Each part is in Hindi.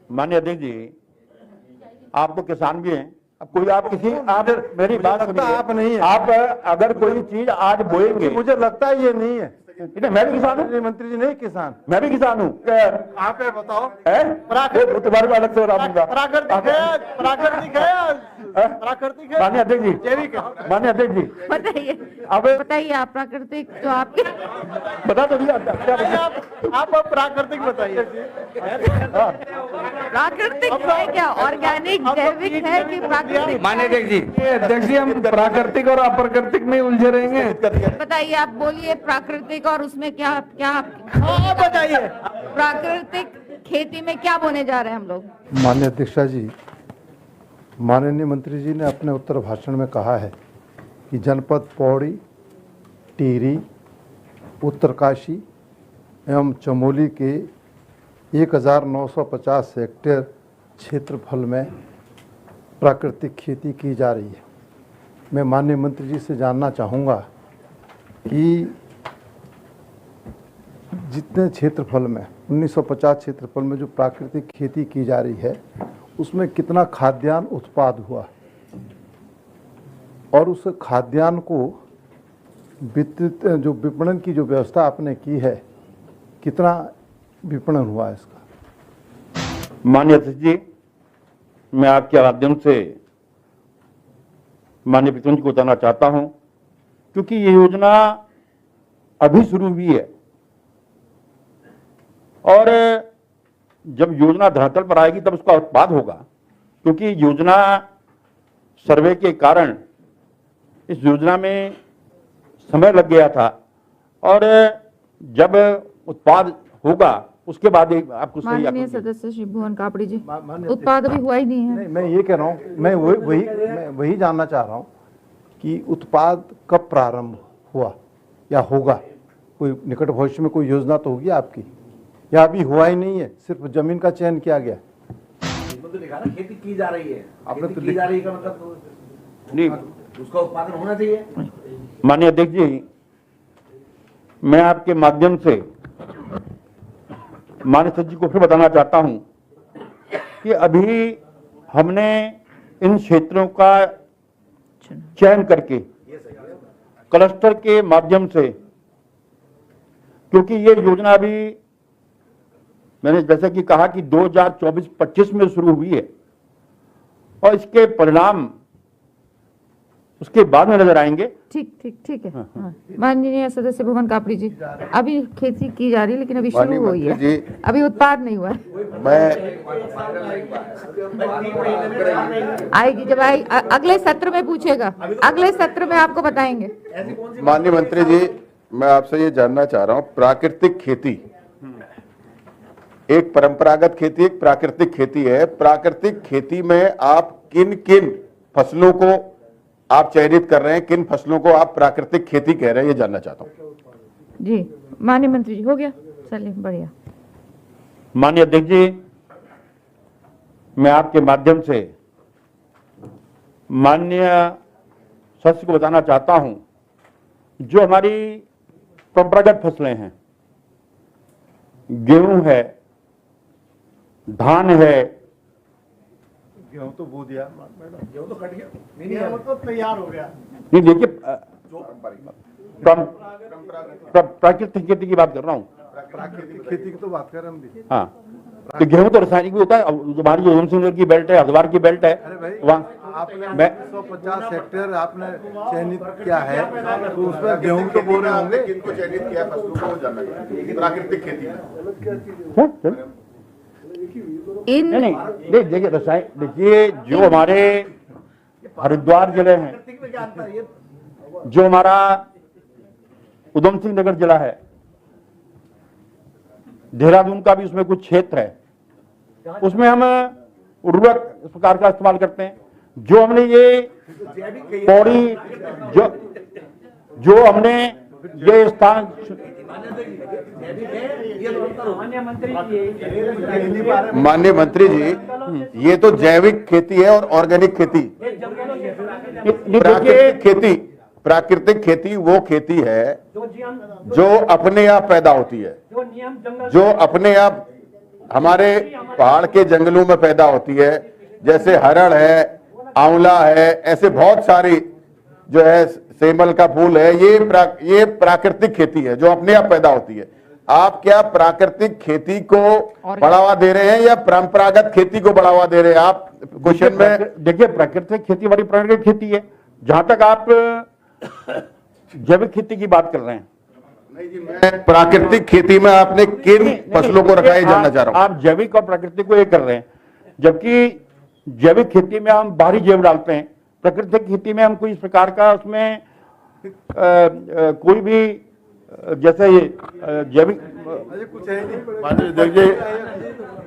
माननीय अध्यक्ष जी, आप तो किसान भी हैं। अब कोई आप किसी आप मेरी बात सुनिए, आप नहीं है। आप अगर कोई चीज आज बोएंगे, मुझे लगता है ये नहीं है। मैं भी किसान हूँ, मंत्री जी नहीं किसान, मैं भी किसान हूँ। आप है बताओ। तुम्हारे को अलग से बता दूंगा। प्राकृतिक है, प्राकृतिक है, प्राकृतिक है। माननीय अध्यक्ष जी, जैविक है। माननीय अध्यक्ष जी, बताइए, अब बताइए आप प्राकृतिक जो आपके बता तो दिया क्या आप प्राकृतिक बताइए। प्राकृतिक है क्या, ऑर्गेनिक जैविक है कि प्राकृतिक? माननीय अध्यक्ष जी हम प्राकृतिक और अप्राकृतिक में उलझे रहेंगे। बताइए, आप बोलिए प्राकृतिक और उसमें क्या क्या बताइए। प्राकृतिक खेती में क्या बोने जा रहे हैं हम लोग? माननीय अध्यक्षा जी, माननीय मंत्री जी ने अपने उत्तर भाषण में कहा है कि जनपद पौड़ी, टिहरी, उत्तरकाशी एवं चमोली के 1950 हेक्टेयर क्षेत्रफल में प्राकृतिक खेती की जा रही है। मैं माननीय मंत्री जी से जानना चाहूँगा कि जितने क्षेत्रफल में 1950 क्षेत्रफल में जो प्राकृतिक खेती की जा रही है उसमें कितना खाद्यान्न उत्पाद हुआ और उस खाद्यान्न को वितरित जो विपणन की जो व्यवस्था आपने की है कितना विपणन हुआ है इसका? माननीय अध्यक्ष जी, मैं आपके माध्यम से माननीय वित्त मंत्री को बताना चाहता हूं, क्योंकि ये योजना अभी शुरू हुई है और जब योजना धरातल पर आएगी तब उसका उत्पाद होगा, क्योंकि योजना सर्वे के कारण इस योजना में समय लग गया था और जब उत्पाद होगा उसके बाद आपको सही। माननीय सदस्य श्री भुवन कापड़ी जी, उत्पाद अभी हुआ ही नहीं है। नहीं, मैं ये कह रहा हूँ, मैं वही जानना चाह रहा हूँ कि उत्पाद कब प्रारंभ हुआ या होगा? कोई निकट भविष्य में कोई योजना तो होगी आपकी, या अभी हुआ ही नहीं है, सिर्फ जमीन का चयन किया गया? तो लिखा ना खेती की जा रही है, आपने खेती तो की जा रही है का मतलब नहीं, उसका उत्पादन होना चाहिए। माननीय अध्यक्ष जी, मैं आपके माध्यम से माननीय सचिव जी को फिर बताना चाहता हूं कि अभी हमने इन क्षेत्रों का चयन करके क्लस्टर के माध्यम से, क्योंकि ये योजना अभी मैंने जैसे कि कहा कि 2024-25 में शुरू हुई है और इसके परिणाम उसके बाद में नजर आएंगे। ठीक है। हाँ। माननीय सदस्य भुवन कापड़ी जी, अभी खेती की जा रही है लेकिन अभी शुरू हुई है, अभी उत्पाद नहीं हुआ है। आएगी जब आई अगले सत्र में पूछेगा, अगले सत्र में आपको बताएंगे। माननीय मंत्री जी, मैं आपसे ये जानना चाह रहा हूँ, प्राकृतिक खेती एक परंपरागत खेती, एक प्राकृतिक खेती है। प्राकृतिक खेती में आप किन किन फसलों को आप चयनित कर रहे हैं, किन फसलों को आप प्राकृतिक खेती कह रहे हैं, ये जानना चाहता हूं। जी माननीय मंत्री जी, हो गया, चलिए बढ़िया। माननीय अध्यक्ष जी, मैं आपके माध्यम से माननीय सदस्य को बताना चाहता हूं, जो हमारी परंपरागत फसलें हैं, गेहूं है, धान है, गेहूं तो बो दिया मैडम, गेहूं तो कट गया, नहीं तो तैयार हो गया। नहीं देखिए, प्राकृतिक खेती की बात कर रहा हूँ। प्राकृतिक खेती की तो बात कर रहे हम भी। हाँ, तो गेहूं तो रासायनिक भी होता है। हमारी जो उधमसिंह की बेल्ट है, हरिद्वार की बेल्ट है, वहाँ आपने 150 हेक्टेयर आपने चयनित किया है, तो उसमें गेहूं तो बो रहे होंगे। किनको चयनित किया फसलों को जानना चाहिए प्राकृतिक खेती में। नहीं देखिए, रसायन देखिए, जो हमारे हरिद्वार जिले हैं, जो हमारा उधमसिंह नगर जिला है, देहरादून का भी उसमें कुछ क्षेत्र है, उसमें हम उर्वरक इस प्रकार का इस्तेमाल करते हैं। जो हमने ये पौड़ी जो हमने ये स्थान, माननीय मंत्री जी, ये तो जैविक खेती है और ऑर्गेनिक खेती। प्राकृतिक खेती वो खेती है जो अपने आप पैदा होती है, जो अपने आप हमारे पहाड़ के जंगलों में पैदा होती है, जैसे हरड़ है, आंवला है, ऐसे बहुत सारी जो है, सेमल का फूल है, ये प्राकृतिक खेती है जो अपने आप पैदा होती है। आप क्या प्राकृतिक खेती को बढ़ावा दे रहे हैं या परंपरागत खेती को बढ़ावा दे रहे हैं? आप क्वेश्चन में देखिए, प्राकृतिक खेती वाली प्राकृतिक खेती है। जहां तक आप जैविक खेती की बात कर रहे हैं, मैं प्राकृतिक खेती में आपने किन फसलों को रखा है जानना चाह रहा हूं। आप जैविक और प्राकृतिक को एक कर रहे हैं, जबकि जैविक खेती में हम बाहरी जैव डालते हैं, प्राकृतिक खेती में हम कोई इस प्रकार का उसमें कोई भी जैसे ये जैविक देखिए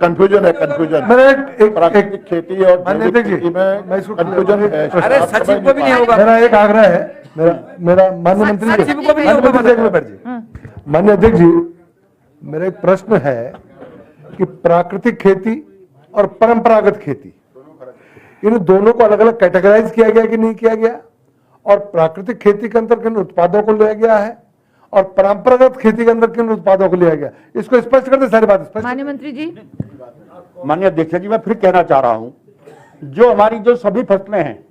कंफ्यूजन है, कंफ्यूजन मेरा एक प्राकृतिक खेती और जैविक खेती में कंफ्यूजन है। अरे सचिव को भी नहीं होगा। मेरा एक आग्रह है, मेरा माननीय मंत्री जी, सचिव को भी नहीं होगा। माननीय अध्यक्ष जी, मेरा एक प्रश्न है कि प्राकृतिक खेती और परंपरागत खेती, इन दोनों को अलग अलग कैटेगराइज किया गया कि नहीं किया गया, और प्राकृतिक खेती के अंदर किन उत्पादों को लिया गया है और परंपरागत खेती के अंदर किन उत्पादों को लिया गया, इसको स्पष्ट कर दे, सारी बात स्पष्ट। माननीय मंत्री जी, माननीय अध्यक्ष जी, मैं फिर कहना चाह रहा हूं, जो हमारी जो सभी फसलें हैं,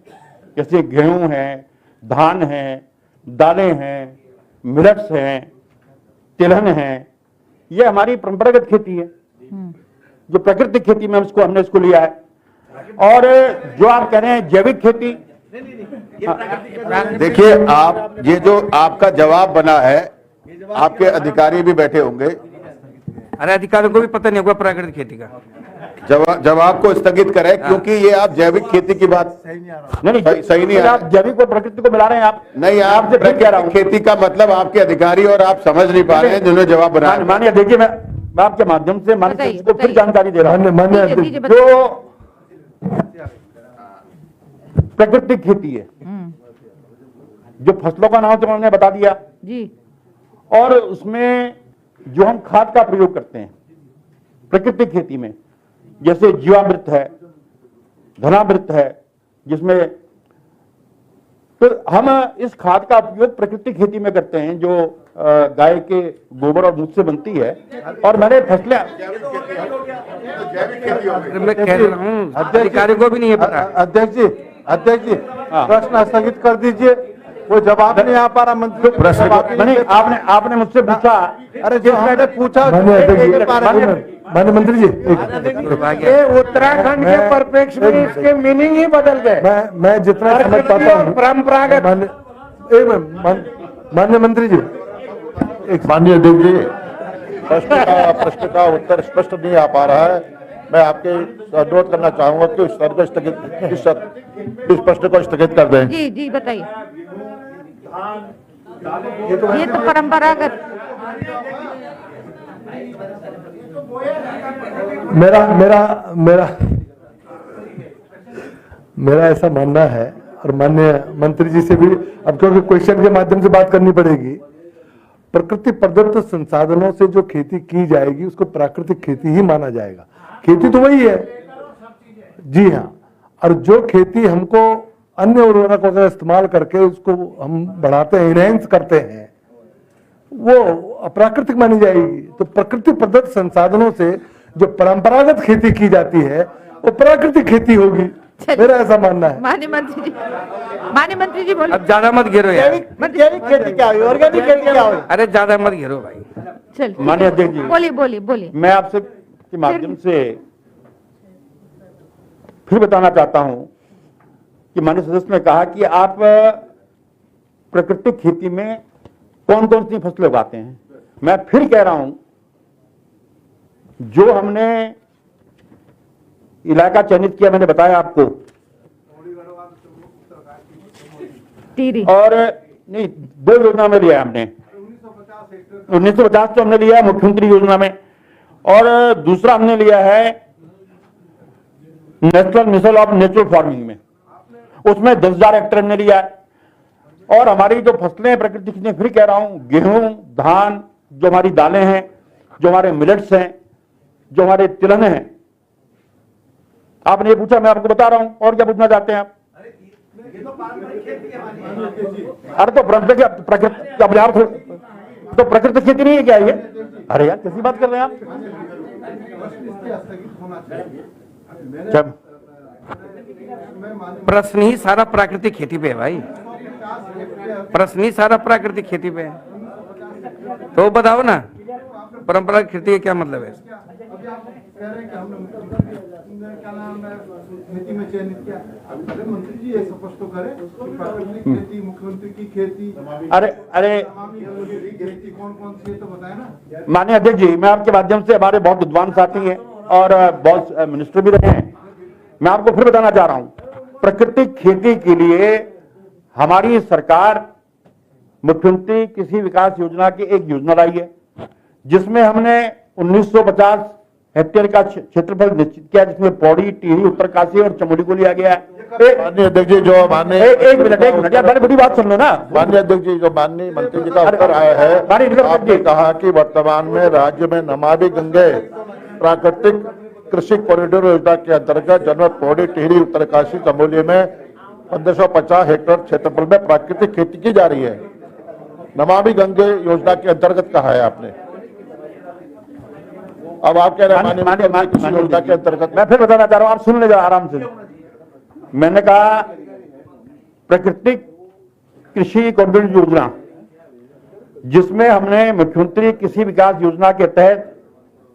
जैसे गेहूं है, धान है, दालें हैं, मिलेट्स हैं, तिलहन है, ये हमारी परंपरागत खेती है। जो प्राकृतिक खेती में हमने इसको लिया है। और जो आप कह रहे हैं जैविक खेती, देखिए, आप ये जो आपका जवाब बना है, आपके अधिकारी भी बैठे होंगे, अरे अधिकारियों को भी पता नहीं होगा प्राकृतिक खेती का। जवाब को स्थगित करें, क्योंकि ये आप जैविक खेती की बात नहीं सही नहीं है। आप जैविक और प्राकृतिक को मिला रहे हैं आप। नहीं, आप खेती का मतलब आपके अधिकारी और आप समझ नहीं पा रहे हैं जिन्होंने जवाब बनाया। मानिए, देखिए, मैं आपके माध्यम से माननीय को फिर जानकारी दे रहा हूं। दीजिए, जो प्राकृतिक खेती है, जो फसलों का नाम तो उन्होंने बता दिया जी, और उसमें जो हम खाद का प्रयोग करते हैं प्राकृतिक खेती में, जैसे जीवामृत है, धनामृत है, जिसमें तो हम इस खाद का उपयोग प्राकृतिक खेती में करते हैं, जो गाय के गोबर और दूध से बनती है। और मैंने फसलें मैं कह रहा हूँ अधिकारियों को भी नहीं है पता। अध्यक्ष जी, प्रश्न स्थगित कर दीजिए, वो जवाब नहीं आ पा रहा मंत्री। प्रश्न नहीं, आपने मुझसे पूछा। अरे जो मैंने पूछा, माननीय मंत्री जी, ये उत्तराखंड के परिप्रेक्ष्य में इसके मीनिंग ही बदल गए। मैं जितना समझ पाता हूँ, परंपरागत। माननीय मंत्री जी, माननीय अध्यक्ष जी, प्रश्न का उत्तर स्पष्ट नहीं आ पा रहा है। मैं आपके अनुरोध करना चाहूंगा कि इस प्रश्न को स्थगित कर दें। जी जी, बताइए। ये तो परंपरागत। मेरा ऐसा मानना है, और माननीय मंत्री जी से भी अब क्योंकि क्वेश्चन के माध्यम से बात करनी पड़ेगी, प्रकृति प्रदत्त संसाधनों से जो खेती की जाएगी उसको प्राकृतिक खेती ही माना जाएगा। खेती तो वही है, जी हाँ, और जो खेती हमको अन्य उर्वरकों का इस्तेमाल करके उसको हम बढ़ाते हैं, इनहेंस करते हैं, वो अप्राकृतिक मानी जाएगी। तो प्रकृति प्रदत्त संसाधनों से जो परंपरागत खेती की जाती है वो प्राकृतिक खेती होगी, मेरा ऐसा मानना है। माननीय मंत्री जी बोलिए। अब ज्यादा मत घेरो यार। जैविक खेती क्या हुई, ऑर्गेनिक खेती क्या हुई? अरे ज्यादा मत घेरो भाई। चल, माननीय अध्यक्ष जी, बोलिए। मैं आपसे के माध्यम से फिर बताना चाहता हूं कि माननीय सदस्य ने कहा कि आप प्राकृतिक खेती में कौन कौन सी फसलें उगाते हैं। मैं फिर कह रहा हूं, जो हमने इलाका चयनित किया, मैंने बताया आपको, टीरी और नहीं, 2 योजना में लिया हमने। 1950 तो हमने लिया मुख्यमंत्री योजना में, और दूसरा हमने लिया है national mission of natural farming में, उसमें 10,000 हेक्टेयर हमने लिया है। और हमारी जो फसलें प्रकृति की, फिर कह रहा हूं, गेहूं, धान, जो हमारी दालें हैं, जो हमारे मिलेट्स हैं, जो हमारे तिलहन हैं। आपने ये पूछा, मैं आपको बता रहा हूं, और क्या पूछना चाहते हैं आप? अरे तो प्रकृति खेती नहीं है क्या ये? अरे यार, कैसी बात कर रहे हैं आप? जब प्रश्न ही सारा प्राकृतिक खेती पे है भाई, प्रश्न ही सारा प्राकृतिक खेती पे है। तो बताओ ना, परंपरागत खेती का क्या मतलब है? नीति में चयनित किया। अरे मंत्री जी ये स्पष्ट तो करें कि प्राकृतिक खेती, मुख्यमंत्री की खेती, अरे खेती कौन कौन सी है तो बताए ना। माननीय अध्यक्ष जी, मैं आपके माध्यम से, हमारे बहुत विद्वान साथी हैं और बहुत मिनिस्टर भी रहे हैं, मैं आपको फिर बताना चाह रहा हूं, प्राकृतिक खेती के लिए हमारी सरकार मुख्यमंत्री कृषि विकास योजना की एक योजना लाई है, जिसमें हमने 1950 हेक्टेयर का क्षेत्रफल निश्चित किया, जिसमें पौड़ी, टिहरी, उत्तरकाशी और चमोली को लिया गया है। माननीय अध्यक्ष जी, जो माननीय एक मिनट यार, बड़ी बड़ी बात सुन लो ना। माननीय अध्यक्ष जी, जो माननीय मंत्री जी का उत्तर आया है, आपने कहा कि वर्तमान में राज्य में नमामि गंगे प्राकृतिक कृषि कॉरिडोर योजना के अंतर्गत जनपद पौड़ी, टिहरी, उत्तरकाशी, चमोली में 1550 हेक्टेयर क्षेत्रफल में प्राकृतिक खेती की जा रही है। नमामि गंगे योजना के अंतर्गत कहा है आपने, अब आप कह रहे हैं माननीय योजना के अंतर्गत। मैं फिर बताना चाह रहा हूं, आप सुन ले आराम से। मैंने कहा प्राकृतिक कृषि कॉरिडोर योजना, जिसमें हमने मुख्यमंत्री कृषि विकास योजना के तहत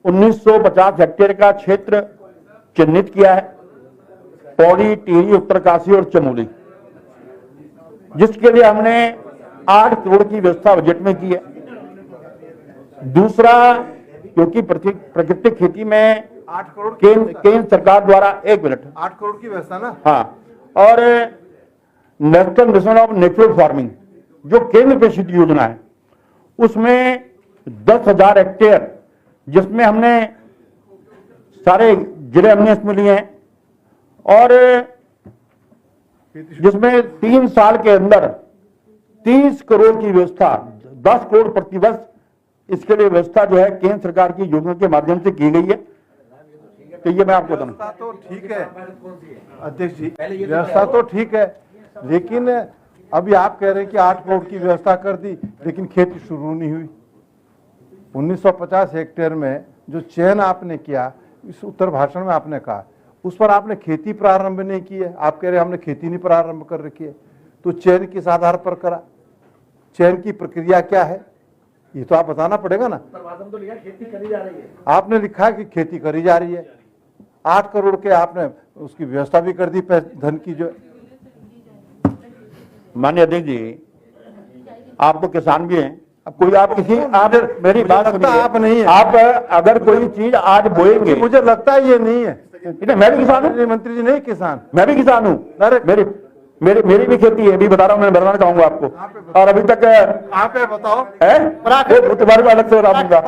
1950 हेक्टेयर का क्षेत्र चिन्हित किया है, पौड़ी, टिहरी, उत्तरकाशी और चमोली, जिसके लिए हमने 8 करोड़ की व्यवस्था बजट में की है। दूसरा, क्योंकि प्राकृतिक खेती में 8 करोड़ केंद्र सरकार द्वारा, 1 मिनट, 8 करोड़ की व्यवस्था ना। हाँ, और national mission of natural farming जो केंद्र पोषित योजना है, उसमें 10,000 हेक्टेयर, जिसमें हमने सारे जिले हमने इसमें लिए हैं, और जिसमें 3 साल के अंदर 30 करोड़ की व्यवस्था, 10 करोड़ प्रतिवर्ष इसके लिए व्यवस्था जो है केंद्र सरकार की योजना के माध्यम से की गई है। तो ये मैं आपको बताऊं, व्यवस्था तो ठीक है अध्यक्ष जी, व्यवस्था तो ठीक है, लेकिन अभी आप कह रहे हैं कि 8 करोड़ की व्यवस्था कर दी, लेकिन खेती शुरू नहीं हुई। 1950 हेक्टेयर में जो चयन आपने किया, इस उत्तर भाषण में आपने कहा, उस पर आपने खेती प्रारंभ नहीं की है। आप कह रहे हमने खेती नहीं प्रारंभ कर रखी है, तो चयन किस आधार पर करा? चयन की प्रक्रिया क्या है, ये तो आप बताना पड़ेगा ना। तो लिखा खेती करी जा रही है। आपने लिखा है कि खेती करी जा रही है, 8 करोड़ के आपने उसकी व्यवस्था भी कर दी धन की। जो माननीय अध्यक्ष जी, आप तो किसान भी हैं, अब कोई आप किसी, आप मेरी बात लगता सुनिए, आप नहीं है। आप अगर कोई चीज आज बोएंगे, मुझे लगता है ये नहीं है। मैं भी किसान हूँ, मंत्री जी नहीं किसान, मैं भी किसान हूँ, मेरी भी खेती है, अभी बता रहा हूँ, मैं बताना चाहूंगा आपको। और अभी तक आप बताओ है तुम्हारे को अलग से बताऊंगा।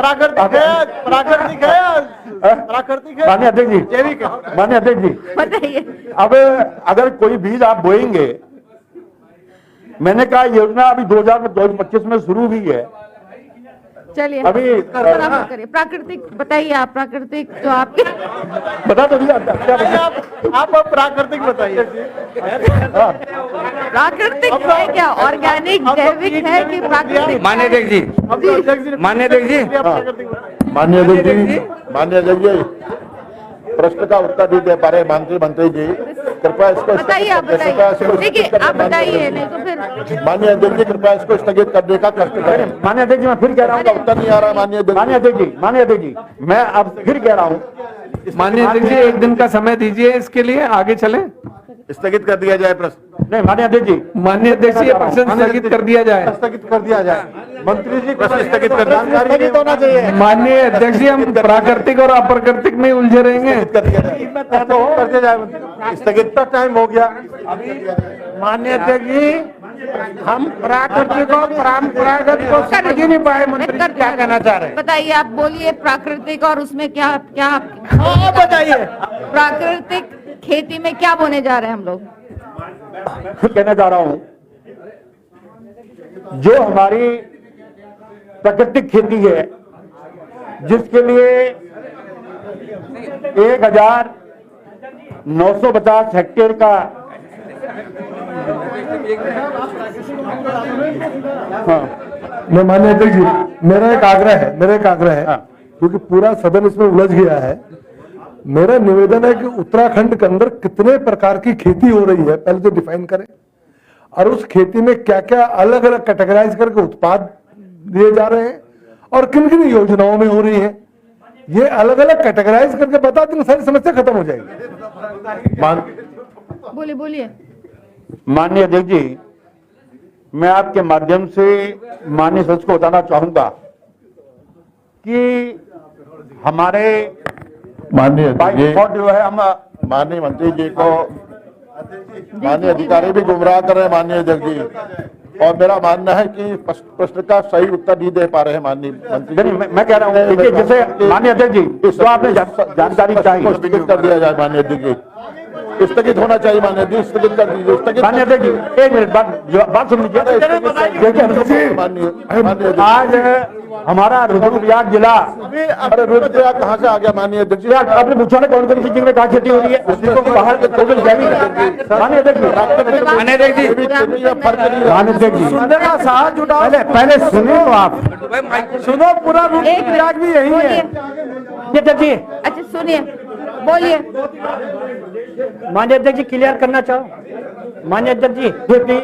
प्राकृतिक माननीय अध्यक्ष जी, माननीय अध्यक्ष जी, बताइए। अब अगर कोई बीज आप बोएंगे, मैंने कहा योजना अभी 2025 में शुरू हुई है। चलिए अभी बराबर करिए, प्राकृतिक बताइए आप, प्राकृतिक जो आपके बता दो भैया, आप प्राकृतिक बताइए। प्राकृतिक है क्या, ऑर्गेनिक, जैविक है कि प्राकृतिक? माननीय अध्यक्ष जी, माननीय अध्यक्ष जी, माननीय अध्यक्ष जी, माननीय अध्यक्ष जी, प्रश्न का उत्तर नहीं दे पा रहे मंत्री जी, कृपया इसको बताइए, आप बताइए, देखिए आप बताइए, नहीं तो फिर। माननीय अध्यक्ष जी, कृपया इसको स्थगित करने का कष्ट करें। माननीय अध्यक्ष जी, मैं फिर कह रहा हूँ, उत्तर नहीं आ रहा। माननीय अध्यक्ष जी, मैं अब फिर कह रहा हूँ, माननीय अध्यक्ष जी, 1 दिन का समय दीजिए इसके लिए, आगे चले। स्थगित कर दिया जाए प्रश्न। नहीं माननीय अध्यक्ष जी, माननीय अध्यक्ष जी, प्रश्न स्थगित कर दिया जाए। स्थगित कर दिया जाए। मंत्री जी प्रश्न स्थगित कर जानकारी नहीं होना चाहिए। माननीय अध्यक्ष जी, हम प्राकृतिक और अप्राकृतिक में उलझे रहेंगे। कर दिया जाए, स्थगित का टाइम हो गया। माननीय अध्यक्ष जी, हम प्राकृतिक और परंपरागत को समझ ही नहीं पाए। मंत्री जी क्या कहना चाह रहे हैं? बताइए, आप बोलिए प्राकृतिक और उसमें क्या क्या बताइए। प्राकृतिक खेती में क्या बोने जा रहे हैं हम लोग? फिर कहना चाह रहा हूं, जो हमारी प्राकृतिक खेती है, जिसके लिए 1950 हेक्टेयर का मैं माननीय अध्यक्ष जी, मेरा एक आग्रह है, हाँ। क्योंकि पूरा सदन इसमें उलझ गया है। मेरा निवेदन है कि उत्तराखंड के अंदर कितने प्रकार की खेती हो रही है पहले तो डिफाइन करें, और उस खेती में क्या क्या अलग अलग कैटेगराइज करके उत्पाद दिए जा रहे हैं और किन किन योजनाओं में हो रही है, ये अलग अलग कैटेगराइज करके बता देंगे, सारी समस्या खत्म हो जाएगी। बोलिए बोलिए। माननीय अध्यक्ष जी, मैं आपके माध्यम से माननीय सदस्य को बताना चाहूंगा कि हमारे माननीय बाई जी, डिफॉल्ट जो है हम माननीय मंत्री जी को माननीय अधिकारी भी गुमराह कर रहे हैं माननीय अध्यक्ष जी, और मेरा मानना है कि प्रश्न का सही उत्तर नहीं दे पा रहे हैं माननीय मंत्री जी। मैं कह रहा हूँ देखिए, जैसे माननीय अध्यक्ष जी तो आपने जानकारी चाहिए, स्थगित कर दिया जाए माननीय अध्यक्ष जी, स्थगित होना चाहिए माननीय अध्यक्ष, स्थगित कर दीजिए, स्थगित माननीय अध्यक्ष जी एक मिनट बात सुन लीजिए। देखिए माननीय आज हमारा रुद्रप्रयाग जिला, अरे रुद्रप्रयाग कहाँ से आ गया माननीय अध्यक्ष जी? आपने पूछा ना कौन कौन सी चीज में कहा खेती हो रही है, उसी को बाहर टोटल जैविक। माननीय अध्यक्ष जी, माननीय अध्यक्ष जी, फर्क नहीं रहा। माननीय अध्यक्ष जी पहले सुनिए तो आप सुनो पूरा प्रयाग भी यही है। अध्यक्ष जी। अच्छा सुनिए, बोलिए। माननीय अध्यक्ष जी क्लियर करना चाहो। माननीय अध्यक्ष जी, खेती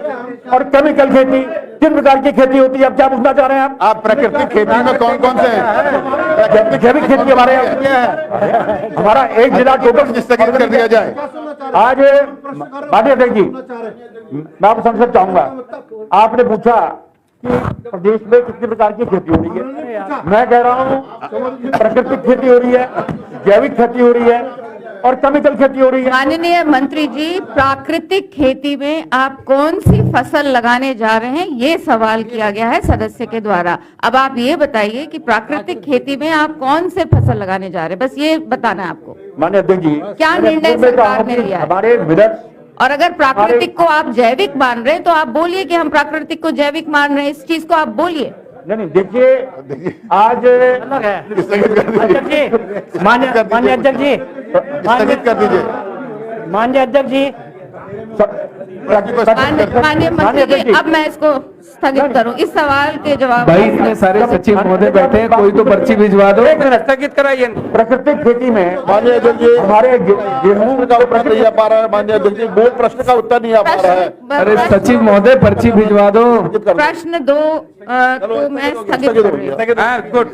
और केमिकल खेती किन प्रकार की खेती होती है, आप क्या पूछना चाह रहे हैं? आप प्राकृतिक खेती में कौन कौन से हैं? जैविक खेती के बारे में हमारा एक जिला टोटल स्थगित कर दिया जाए। आज माननीय अध्यक्ष जी, मैं आपको समझ चाहूंगा, आपने पूछा कि प्रदेश में कितनी प्रकार की खेती हो रही है। मैं कह रहा हूँ प्राकृतिक खेती हो रही है, जैविक खेती हो रही है और केमिकल खेती हो रही है। माननीय मंत्री जी, प्राकृतिक खेती में आप कौन सी फसल लगाने जा रहे हैं, ये सवाल किया गया है सदस्य के द्वारा। अब आप ये बताइए कि प्राकृतिक खेती में आप कौन से फसल लगाने जा रहे हैं, बस ये बताना है आपको। माननीय अध्यक्ष जी, क्या निर्णय सरकार ने लिया है? हमारे मिलट्स और अगर प्राकृतिक को आप जैविक मान रहे हैं तो आप बोलिए कि हम प्राकृतिक को जैविक मान रहे हैं, इस चीज को आप बोलिए। नहीं देखिए, आज स्थगित जी माननीय अध्यक्ष जी, स्थगित कर दीजिए। माननीय अध्यक्ष जी, माननीय मंत्री जी, अब मैं इसको स्थगित करूं, इस सवाल के जवाब। भाई इतने सारे सचिव महोदय बैठे हैं, कोई तो पर्ची भिजवा दो। एक मिनट स्थगित कराइए। प्राकृतिक खेती में माननीय अध्यक्ष जी, हमारे गेहूं का उत्तर नहीं आ पा रहा है माननीय अध्यक्ष जी, मूल प्रश्न का उत्तर नहीं आ पा रहा है। अरे सचिव महोदय पर्ची भिजवा दो। प्रश्न 2 को मैं स्थगित कर रही हूँ। गुड।